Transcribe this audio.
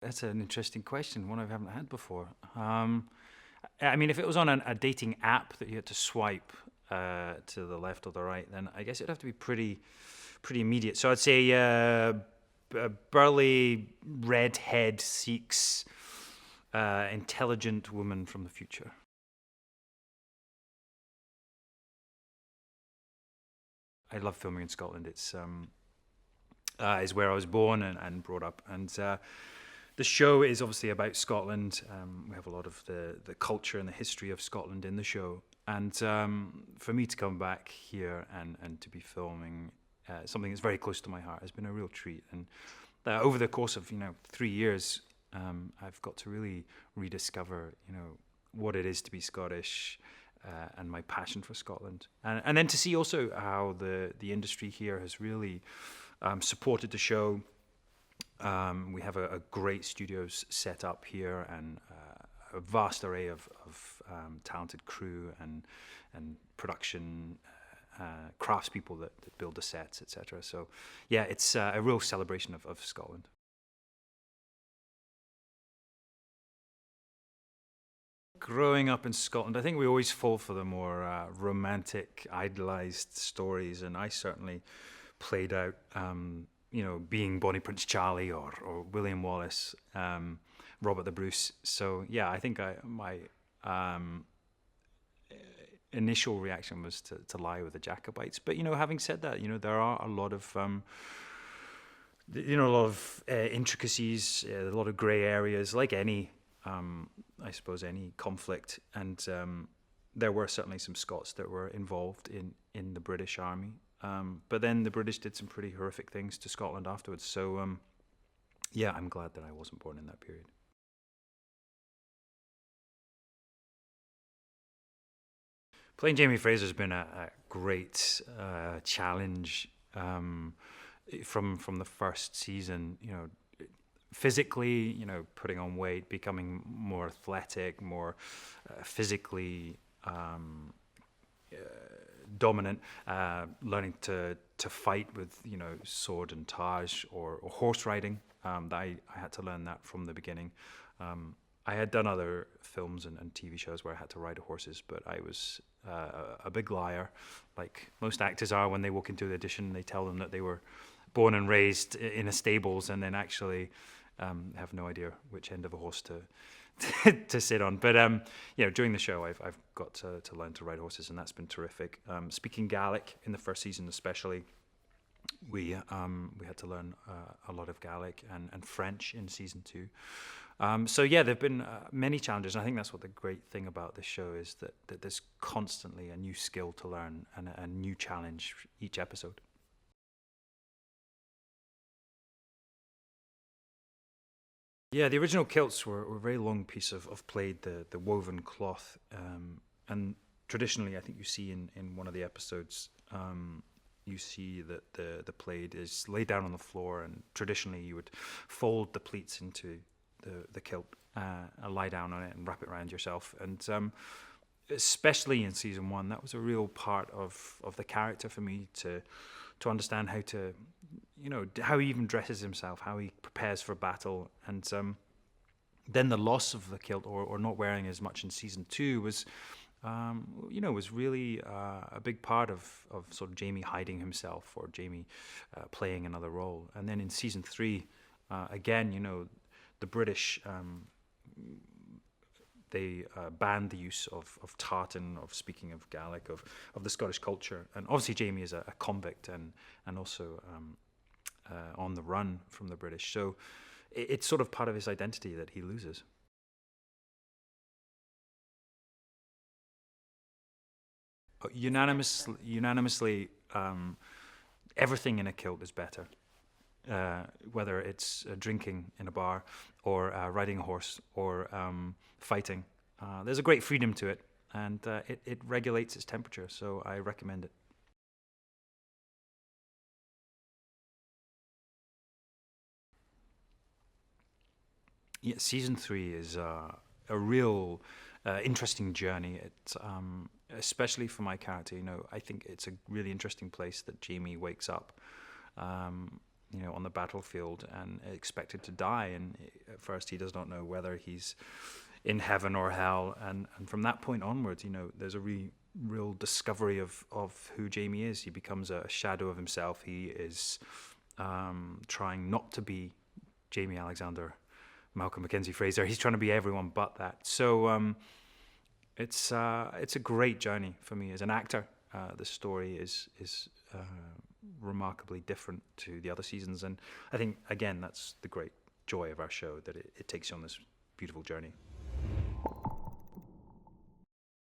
that's an interesting question, one I haven't had before. I mean, if it was on a dating app that you had to swipe to the left or the right, then I guess it'd have to be pretty immediate. So I'd say a burly redhead seeks intelligent woman from the future. I love filming in Scotland. It's is where I was born and brought up, and the show is obviously about Scotland. We have a lot of the culture and the history of Scotland in the show, and for me to come back here and to be filming something that's very close to my heart has been a real treat. And over the course of 3 years, I've got to really rediscover what it is to be Scottish. And my passion for Scotland, and then to see also how the industry here has really supported the show. We have a great studios set up here, and a vast array of talented crew and production craftspeople that build the sets, etc. So yeah, it's a real celebration of Scotland. Growing up in Scotland, I think we always fall for the more romantic, idolized stories, and I certainly played out, being Bonnie Prince Charlie or William Wallace, Robert the Bruce. So yeah, I think my um, initial reaction was to lie with the Jacobites. But having said that, there are a lot of intricacies, a lot of grey areas, like any, I suppose, any conflict. And there were certainly some Scots that were involved in the British Army. But then the British did some pretty horrific things to Scotland afterwards. So yeah, I'm glad that I wasn't born in that period. Playing Jamie Fraser has been a great challenge from the first season. Physically, putting on weight, becoming more athletic, more physically dominant, learning to fight with sword and taj or horse riding. I had to learn that from the beginning. I had done other films and TV shows where I had to ride horses, but I was a big liar, like most actors are when they walk into the audition. They tell them that they were born and raised in a stables, and then actually have no idea which end of a horse to sit on. But during the show, I've got to learn to ride horses, and that's been terrific. Speaking Gaelic in the first season, especially, we had to learn a lot of Gaelic and French in season 2. So yeah, there've been many challenges, and I think that's what the great thing about this show is, that there's constantly a new skill to learn and a new challenge each episode. Yeah, the original kilts were a very long piece of plaid, the woven cloth, and traditionally, I think you see in one of the episodes, you see that the plaid is laid down on the floor, and traditionally you would fold the pleats into the kilt, lie down on it, and wrap it around yourself. And especially in season 1, that was a real part of the character for me to understand how to, how he even dresses himself, how he prepares for battle. And then the loss of the kilt, or not wearing as much in season 2, was really a big part of sort of Jamie hiding himself, or Jamie playing another role. And then in season 3, again, the British, they banned the use of tartan, of speaking of Gaelic, of the Scottish culture. And obviously Jamie is a convict and also on the run from the British. So it's sort of part of his identity that he loses. Unanimously, everything in a kilt is better. Whether it's drinking in a bar, or riding a horse, or fighting. There's a great freedom to it, and it regulates its temperature, so I recommend it. Yeah, season 3 is a real interesting journey. It's especially for my character. I think it's a really interesting place that Jamie wakes up. on the battlefield and expected to die. And at first, he does not know whether he's in heaven or hell. And from that point onwards, there's a real discovery of who Jamie is. He becomes a shadow of himself. He is trying not to be Jamie Alexander, Malcolm Mackenzie Fraser. He's trying to be everyone but that. So it's a great journey for me as an actor. The story is remarkably different to the other seasons, and I think again that's the great joy of our show, that it takes you on this beautiful journey.